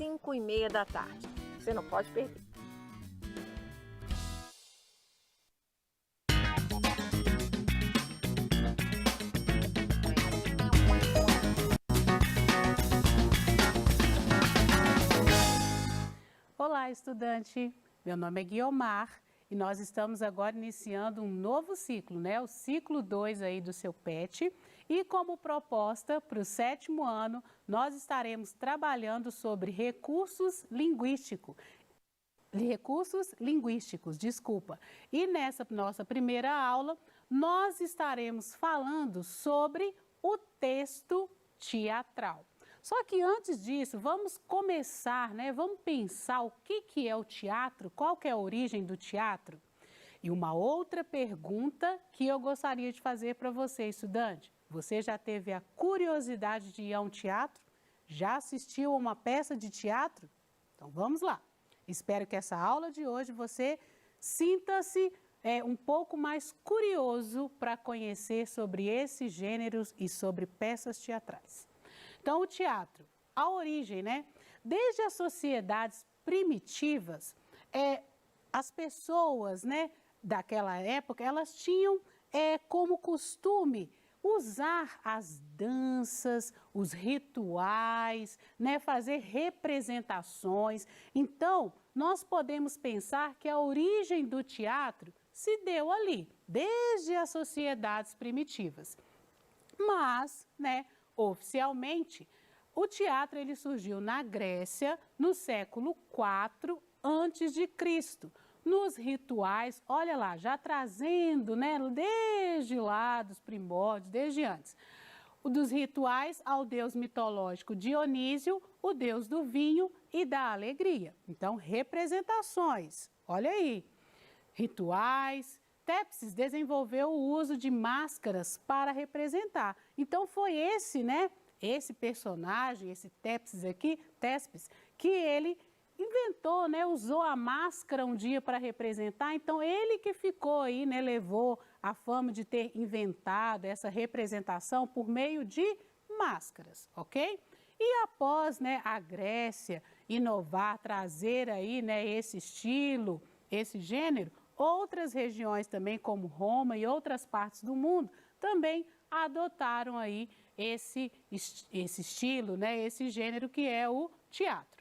5h30 da tarde. Você não pode perder. Olá, estudante! Meu nome é Guiomar e nós estamos agora iniciando um novo ciclo, né? O ciclo 2 aí do seu PET. E como proposta para o 7º ano, nós estaremos trabalhando sobre recursos linguísticos. E nessa nossa primeira aula, nós estaremos falando sobre o texto teatral. Só que antes disso, vamos começar, né? Vamos pensar o que é o teatro, qual que é a origem do teatro? E uma outra pergunta que eu gostaria de fazer para você, estudante. Você já teve a curiosidade de ir a um teatro? Já assistiu a uma peça de teatro? Então vamos lá. Espero que essa aula de hoje você sinta-se um pouco mais curioso para conhecer sobre esses gêneros e sobre peças teatrais. Então, o teatro, a origem, né? Desde as sociedades primitivas, as pessoas, né, daquela época, elas tinham como costume usar as danças, os rituais, né, fazer representações. Então, nós podemos pensar que a origem do teatro se deu ali, desde as sociedades primitivas. Mas, né, oficialmente, o teatro ele surgiu na Grécia no século IV a.C., nos rituais, olha lá, já trazendo, né, desde lá dos primórdios, desde antes, dos rituais ao deus mitológico Dionísio, o deus do vinho e da alegria. Então, representações, olha aí, rituais. Tépsis desenvolveu o uso de máscaras para representar. Então foi esse, né, esse personagem, esse Tépsis aqui, Téspis, que ele inventou, né, usou a máscara um dia para representar. Então ele que ficou aí, né, levou a fama de ter inventado essa representação por meio de máscaras, ok? E após, né, a Grécia inovar, trazer aí, né, esse estilo, esse gênero, outras regiões também, como Roma e outras partes do mundo, também adotaram aí esse estilo, né, esse gênero que é o teatro.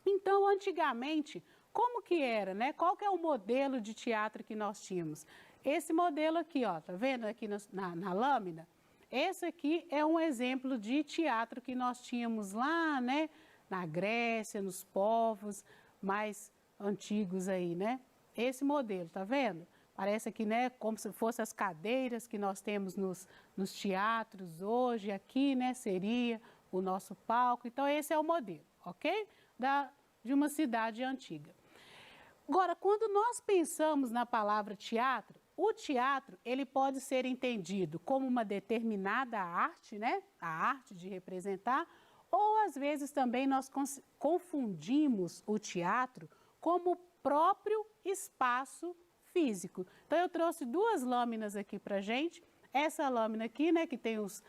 Então, antigamente, como que era, né? Qual que é o modelo de teatro que nós tínhamos? Esse modelo aqui, ó, tá vendo aqui na lâmina? Esse aqui é um exemplo de teatro que nós tínhamos lá, né, na Grécia, nos povos mais antigos aí, né? Esse modelo, tá vendo? Parece aqui, né, como se fossem as cadeiras que nós temos nos teatros hoje, aqui, né, seria o nosso palco. Então, esse é o modelo, ok? De uma cidade antiga. Agora, quando nós pensamos na palavra teatro, o teatro, ele pode ser entendido como uma determinada arte, né, a arte de representar, ou às vezes também nós confundimos o teatro como o próprio espaço físico. Então, eu trouxe duas lâminas aqui para gente. Essa lâmina aqui, né, que tem os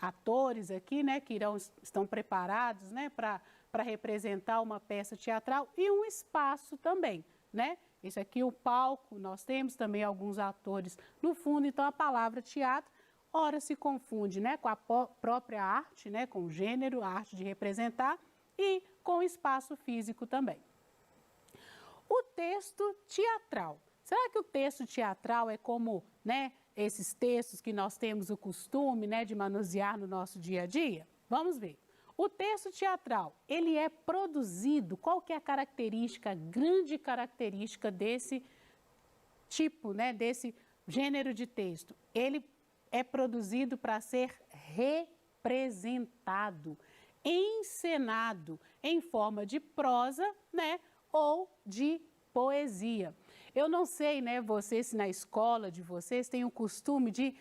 atores aqui, né, que estão preparados, né, para representar uma peça teatral, e um espaço também, né? Esse aqui é o palco, nós temos também alguns atores no fundo. Então, a palavra teatro, ora se confunde, né, com a própria arte, né, com o gênero, a arte de representar, e com o espaço físico também. O texto teatral. Será que o texto teatral é como, né, esses textos que nós temos o costume, né, de manusear no nosso dia a dia? Vamos ver. O texto teatral, ele é produzido, qual que é a característica, a grande característica desse tipo, né, desse gênero de texto? Ele é produzido para ser representado, encenado em forma de prosa, né, ou de poesia. Eu não sei, né, vocês, se na escola de vocês têm o costume de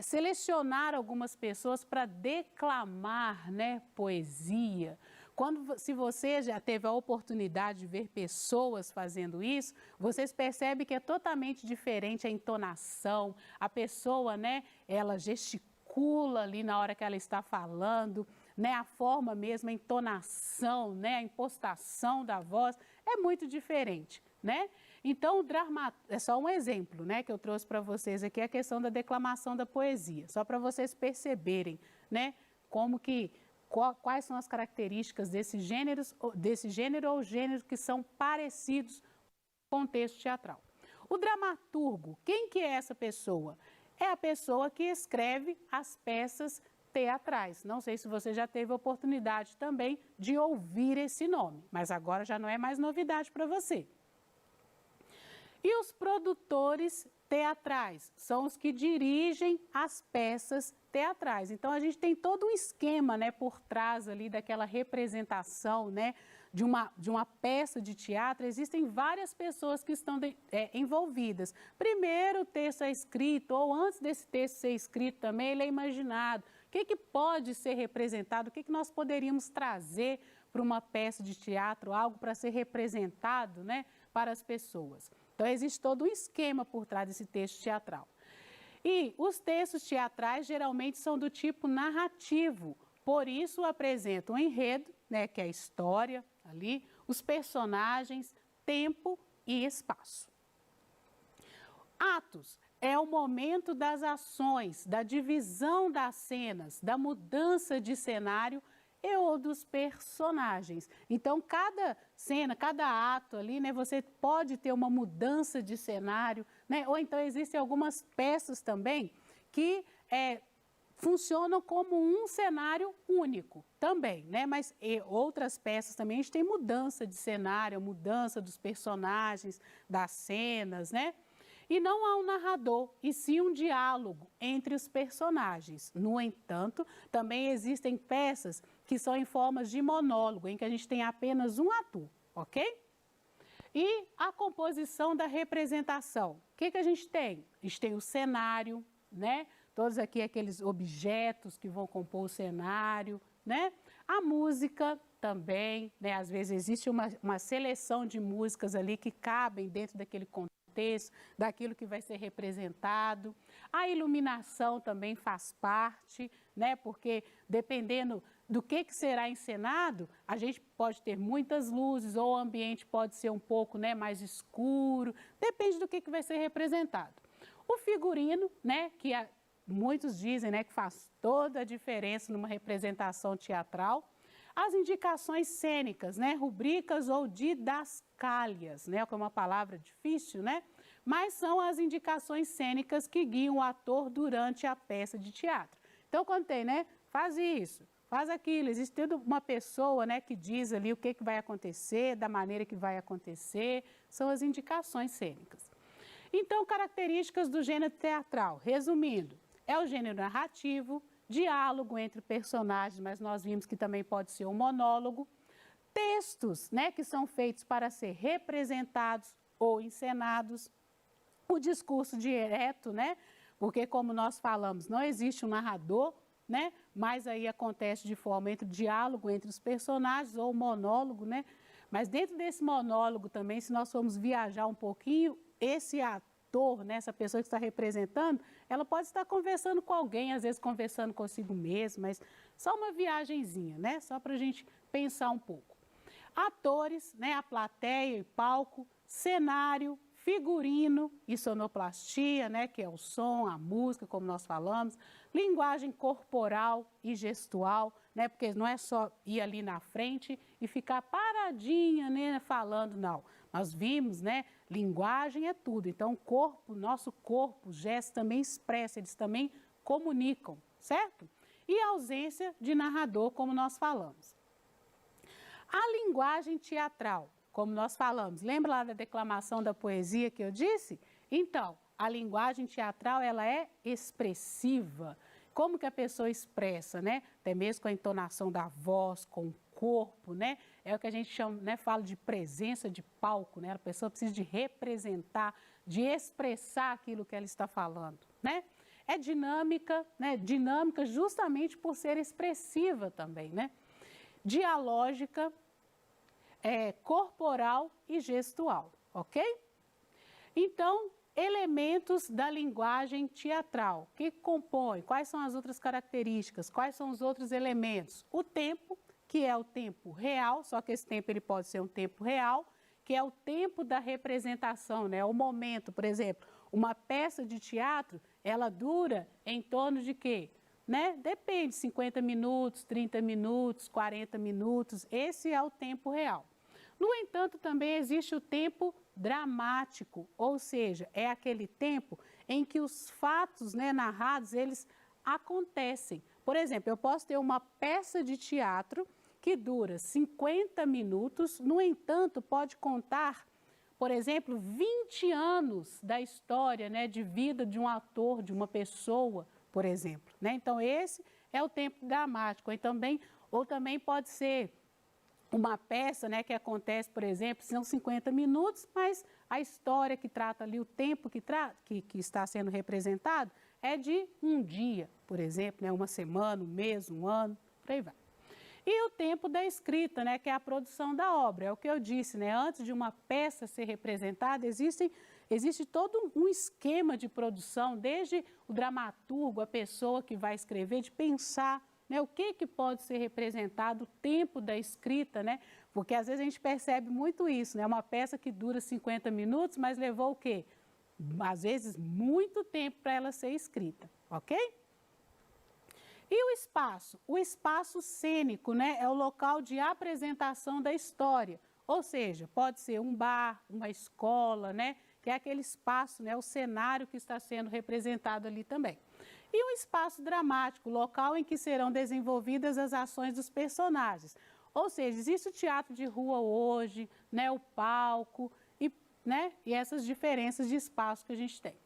selecionar algumas pessoas para declamar, né, poesia. Se você já teve a oportunidade de ver pessoas fazendo isso, vocês percebem que é totalmente diferente a entonação. A pessoa, né, ela gesticula ali na hora que ela está falando, né, a forma mesmo, a entonação, né, a impostação da voz é muito diferente, né? Então, é só um exemplo, né, que eu trouxe para vocês aqui, a questão da declamação da poesia, só para vocês perceberem, né, quais são as características desse gênero ou gênero que são parecidos com o texto teatral. O dramaturgo, quem que é essa pessoa? É a pessoa que escreve as peças teatrais. Não sei se você já teve a oportunidade também de ouvir esse nome, mas agora já não é mais novidade para você. E os produtores teatrais são os que dirigem as peças teatrais. Então, a gente tem todo um esquema, né, por trás ali daquela representação, né, de uma peça de teatro. Existem várias pessoas que estão envolvidas. Primeiro o texto é escrito, ou antes desse texto ser escrito também, ele é imaginado. O que pode ser representado, o que nós poderíamos trazer para uma peça de teatro, algo para ser representado, né, para as pessoas. Então, existe todo um esquema por trás desse texto teatral. E os textos teatrais geralmente são do tipo narrativo, por isso apresentam o enredo, né, que é a história ali, os personagens, tempo e espaço. Atos é o momento das ações, da divisão das cenas, da mudança de cenário e ou dos personagens. Então, cada cena, cada ato ali, né, você pode ter uma mudança de cenário, né? Ou então existem algumas peças também que funcionam como um cenário único também, né? Mas outras peças também a gente tem mudança de cenário, mudança dos personagens, das cenas, né? E não há um narrador, e sim um diálogo entre os personagens. No entanto, também existem peças que são em formas de monólogo, em que a gente tem apenas um ator, ok? E a composição da representação. O que a gente tem? A gente tem o cenário, né? Todos aqui aqueles objetos que vão compor o cenário, né? A música também, né? Às vezes existe uma seleção de músicas ali que cabem dentro daquele contexto, daquilo que vai ser representado. A iluminação também faz parte, né? Porque dependendo do que será encenado, a gente pode ter muitas luzes ou o ambiente pode ser um pouco, né, mais escuro, depende do que vai ser representado. O figurino, né, que muitos dizem, né, que faz toda a diferença numa representação teatral. As indicações cênicas, né, rubricas ou didascálias, né, que é uma palavra difícil, né, mas são as indicações cênicas que guiam o ator durante a peça de teatro. Então, quando tem, né, faz isso, faz aquilo, existe toda uma pessoa, né, que diz ali o que vai acontecer, da maneira que vai acontecer, são as indicações cênicas. Então, características do gênero teatral, resumindo, é o gênero narrativo, diálogo entre personagens, mas nós vimos que também pode ser um monólogo, textos, né, que são feitos para ser representados ou encenados, o discurso direto, né, porque como nós falamos, não existe um narrador, né, mas aí acontece de forma entre diálogo entre os personagens ou monólogo, né, mas dentro desse monólogo também, se nós formos viajar um pouquinho, esse ator, né, essa pessoa que está representando, ela pode estar conversando com alguém, às vezes conversando consigo mesmo, mas só uma viagenzinha, né, só para a gente pensar um pouco. Atores, né, a plateia e palco, cenário, figurino e sonoplastia, né, que é o som, a música, como nós falamos, linguagem corporal e gestual, né, porque não é só ir ali na frente e ficar paradinha, né, falando, não. Nós vimos, né, linguagem é tudo, então o corpo, nosso corpo, os gestos também expressam, eles também comunicam, certo? E a ausência de narrador, como nós falamos. A linguagem teatral, como nós falamos, lembra lá da declamação da poesia que eu disse? Então, a linguagem teatral, ela é expressiva. Como que a pessoa expressa, né? Até mesmo com a entonação da voz, com o corpo, né? É o que a gente chama, né? Fala de presença de palco, né? A pessoa precisa de representar, de expressar aquilo que ela está falando, né? É dinâmica, né? Dinâmica justamente por ser expressiva também, né? Dialógica, corporal e gestual, ok? Então, Elementos da linguagem teatral. O que compõe? Quais são as outras características? Quais são os outros elementos? O tempo, que é o tempo real, só que esse tempo ele pode ser um tempo real, que é o tempo da representação, né? O momento, por exemplo, uma peça de teatro, ela dura em torno de quê? Né? Depende, 50 minutos, 30 minutos, 40 minutos, esse é o tempo real. No entanto, também existe o tempo dramático, ou seja, é aquele tempo em que os fatos, né, narrados, eles acontecem. Por exemplo, eu posso ter uma peça de teatro que dura 50 minutos, no entanto, pode contar, por exemplo, 20 anos da história, né, de vida de um ator, de uma pessoa, por exemplo. Né? Então, esse é o tempo dramático. Ou também pode ser uma peça, né, que acontece, por exemplo, são 50 minutos, mas a história que trata ali, o tempo que está sendo representado é de um dia, por exemplo, né, uma semana, um mês, um ano, por aí vai. E o tempo da escrita, né, que é a produção da obra, é o que eu disse, né, antes de uma peça ser representada, existe todo um esquema de produção, desde o dramaturgo, a pessoa que vai escrever, de pensar, né, o que pode ser representado, o tempo da escrita, né? Porque às vezes a gente percebe muito isso, né? Uma peça que dura 50 minutos, mas levou o quê? Às vezes muito tempo para ela ser escrita, ok? E o espaço? O espaço cênico, né? É o local de apresentação da história. Ou seja, pode ser um bar, uma escola, né? Que é aquele espaço, né? O cenário que está sendo representado ali também. E o espaço dramático, local em que serão desenvolvidas as ações dos personagens. Ou seja, existe o teatro de rua hoje, né, o palco e essas diferenças de espaço que a gente tem.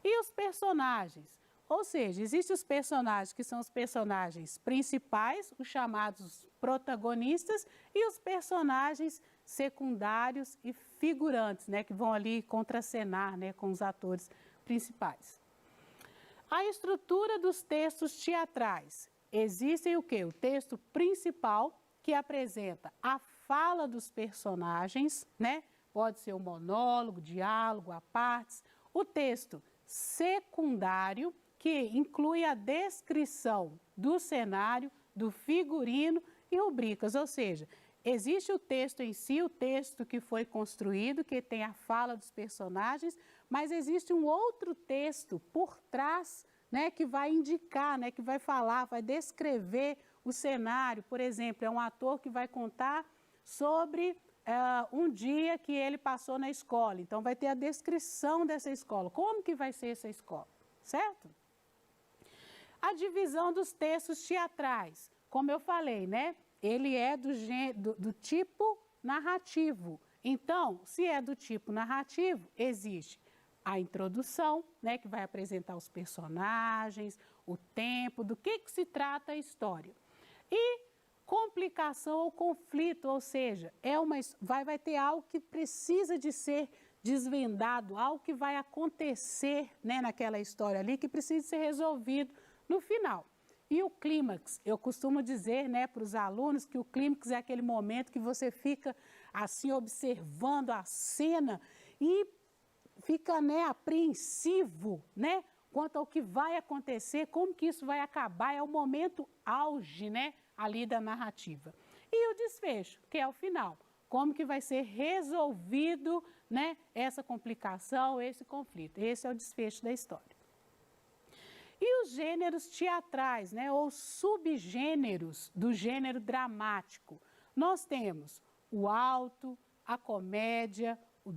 E os personagens? Ou seja, existem os personagens que são os personagens principais, os chamados protagonistas, e os personagens secundários e figurantes, né, que vão ali contracenar, né, com os atores principais. A estrutura dos textos teatrais. Existem o quê? O texto principal, que apresenta a fala dos personagens, né? Pode ser um monólogo, diálogo, a partes. O texto secundário, que inclui a descrição do cenário, do figurino e rubricas, ou seja, existe o texto em si, o texto que foi construído, que tem a fala dos personagens, mas existe um outro texto por trás, né, que vai indicar, né, que vai falar, vai descrever o cenário. Por exemplo, é um ator que vai contar sobre um dia que ele passou na escola. Então, vai ter a descrição dessa escola. Como que vai ser essa escola, certo? A divisão dos textos teatrais. Como eu falei, né, ele é do tipo narrativo. Então, se é do tipo narrativo, existe a introdução, né, que vai apresentar os personagens, o tempo, do que se trata a história. E complicação ou conflito, ou seja, vai ter algo que precisa de ser desvendado, algo que vai acontecer, né, naquela história ali, que precisa ser resolvido no final. E o clímax, eu costumo dizer, né, para os alunos que o clímax é aquele momento que você fica assim observando a cena e fica, né, apreensivo, né, quanto ao que vai acontecer, como que isso vai acabar, é o momento auge, né, ali da narrativa. E o desfecho, que é o final, como que vai ser resolvido, né, essa complicação, esse conflito. Esse é o desfecho da história. E os gêneros teatrais, né, ou subgêneros do gênero dramático. Nós temos o alto, a comédia, o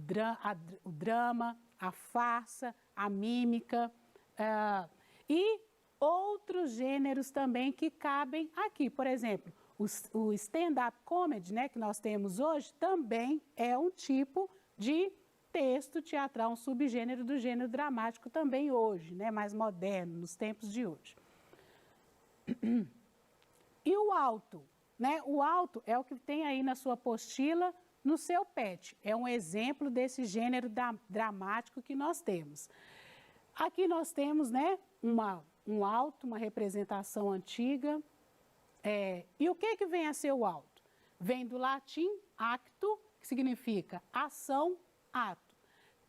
drama, a farsa, a mímica e outros gêneros também que cabem aqui. Por exemplo, o stand-up comedy, né, que nós temos hoje, também é um tipo de texto teatral, um subgênero do gênero dramático também hoje, né, mais moderno, nos tempos de hoje. E o alto, né? O alto é o que tem aí na sua apostila, no seu PET. É um exemplo desse gênero dramático que nós temos. Aqui nós temos, né, um alto, uma representação antiga. E o que vem a ser o alto? Vem do latim acto, que significa ação, ato.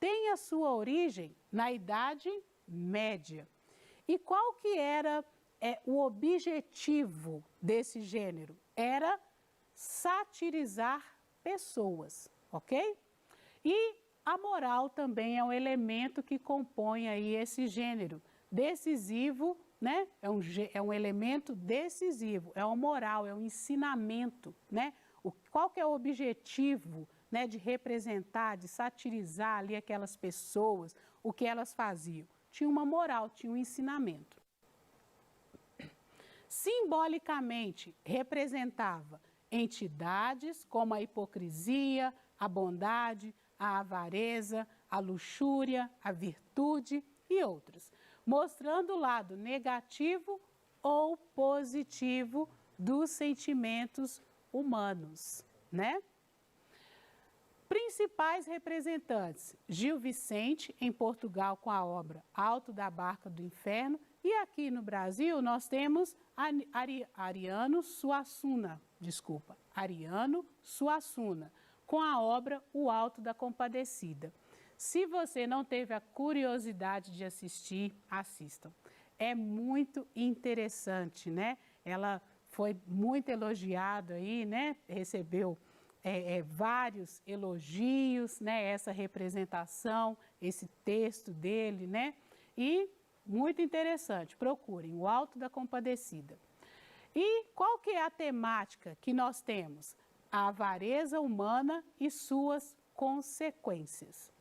tem a sua origem na Idade Média. E qual que era o objetivo desse gênero? Era satirizar pessoas, ok? E a moral também é um elemento que compõe aí esse gênero. Decisivo, né? É um elemento decisivo, é uma moral, é um ensinamento, né? Qual que é o objetivo, né, de representar, de satirizar ali aquelas pessoas, o que elas faziam? Tinha uma moral, tinha um ensinamento. Simbolicamente, representava entidades como a hipocrisia, a bondade, a avareza, a luxúria, a virtude e outras, mostrando o lado negativo ou positivo dos sentimentos humanos, né? Principais representantes: Gil Vicente, em Portugal, com a obra Alto da Barca do Inferno, e aqui no Brasil nós temos Ariano Suassuna, com a obra O Alto da Compadecida. Se você não teve a curiosidade de assistir, assistam. É muito interessante, né? Ela foi muito elogiada aí, né? Recebeu vários elogios, né? Essa representação, esse texto dele, né? E muito interessante, procurem O Alto da Compadecida. E qual que é a temática que nós temos? A avareza humana e suas consequências.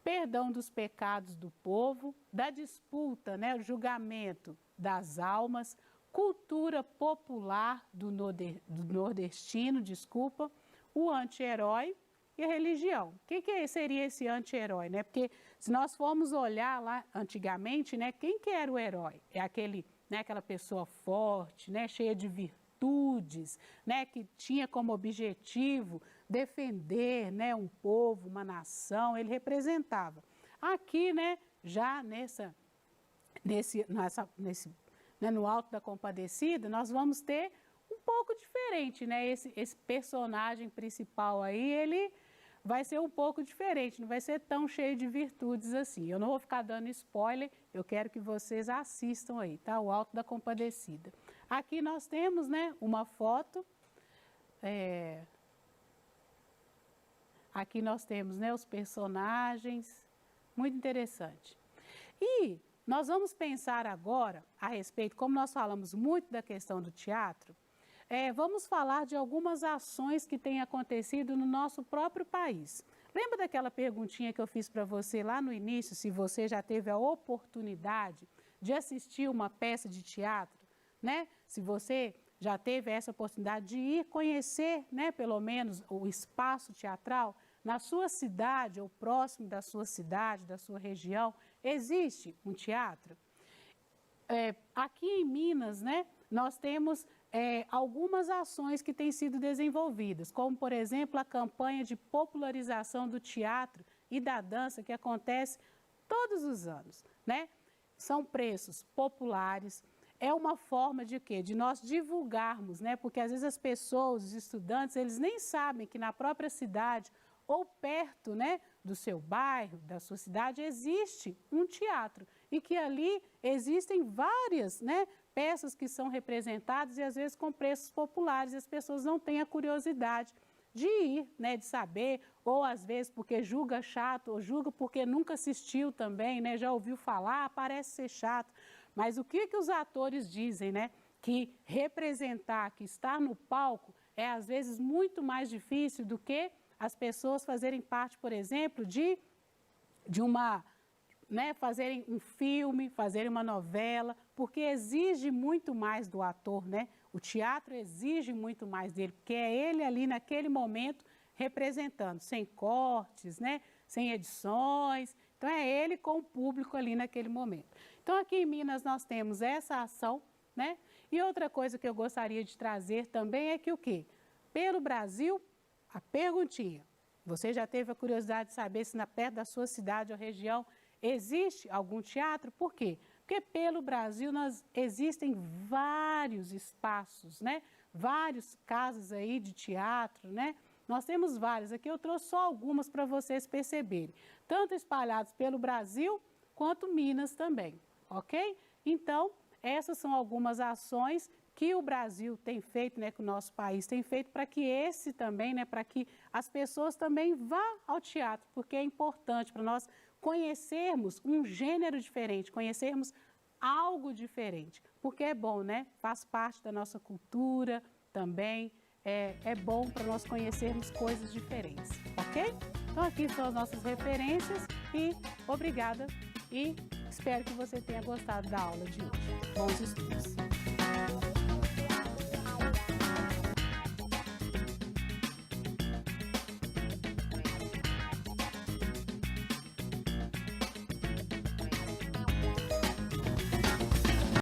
Perdão dos pecados do povo, da disputa, né, o julgamento das almas, cultura popular do nordestino, o anti-herói e a religião. O que seria esse anti-herói, né? Porque se nós formos olhar lá antigamente, né, quem que era o herói? É aquele, né, aquela pessoa forte, né, cheia de virtudes, né, que tinha como objetivo defender, né, um povo, uma nação, ele representava. Aqui, né, já no Alto da Compadecida, nós vamos ter um pouco diferente, né? Esse personagem principal aí, ele vai ser um pouco diferente, não vai ser tão cheio de virtudes assim. Eu não vou ficar dando spoiler, eu quero que vocês assistam aí, tá? O Alto da Compadecida. Aqui nós temos, né, uma foto, aqui nós temos, né, os personagens, muito interessante. E nós vamos pensar agora a respeito, como nós falamos muito da questão do teatro, vamos falar de algumas ações que têm acontecido no nosso próprio país. Lembra daquela perguntinha que eu fiz para você lá no início, se você já teve a oportunidade de assistir uma peça de teatro, né? Se você já teve essa oportunidade de ir conhecer, né, pelo menos o espaço teatral, na sua cidade ou próximo da sua cidade, da sua região, existe um teatro? Aqui em Minas, né, nós temos algumas ações que têm sido desenvolvidas, como, por exemplo, a campanha de popularização do teatro e da dança que acontece todos os anos, né? São preços populares, é uma forma de quê? De nós divulgarmos, né? Porque às vezes as pessoas, os estudantes, eles nem sabem que na própria cidade ou perto, né, do seu bairro, da sua cidade, existe um teatro e que ali existem várias, né, peças que são representadas e às vezes com preços populares, e as pessoas não têm a curiosidade de ir, né, de saber, ou às vezes porque julga chato, ou julga porque nunca assistiu também, né, já ouviu falar, parece ser chato. Mas o que os atores dizem, né, que representar, que estar no palco é às vezes muito mais difícil do que as pessoas fazerem parte, por exemplo, de uma, né, fazerem um filme, fazerem uma novela, porque exige muito mais do ator, né? O teatro exige muito mais dele, porque é ele ali naquele momento representando, sem cortes, né? Sem edições. Então é ele com o público ali naquele momento. Então aqui em Minas nós temos essa ação, né? E outra coisa que eu gostaria de trazer também é que o quê? Pelo Brasil, a perguntinha, você já teve a curiosidade de saber se perto da sua cidade ou região existe algum teatro? Por quê? Porque pelo Brasil existem vários espaços, né? Vários casas aí de teatro, né? Nós temos várias, aqui eu trouxe só algumas para vocês perceberem, tanto espalhados pelo Brasil quanto Minas também, ok? Então, essas são algumas ações que o Brasil tem feito, né, que o nosso país tem feito, para que esse também, né, para que as pessoas também vá ao teatro, porque é importante para nós conhecermos um gênero diferente, conhecermos algo diferente, porque é bom, né? Faz parte da nossa cultura também, é bom para nós conhecermos coisas diferentes, ok? Então aqui são as nossas referências e obrigada e espero que você tenha gostado da aula de hoje. Bons estudos!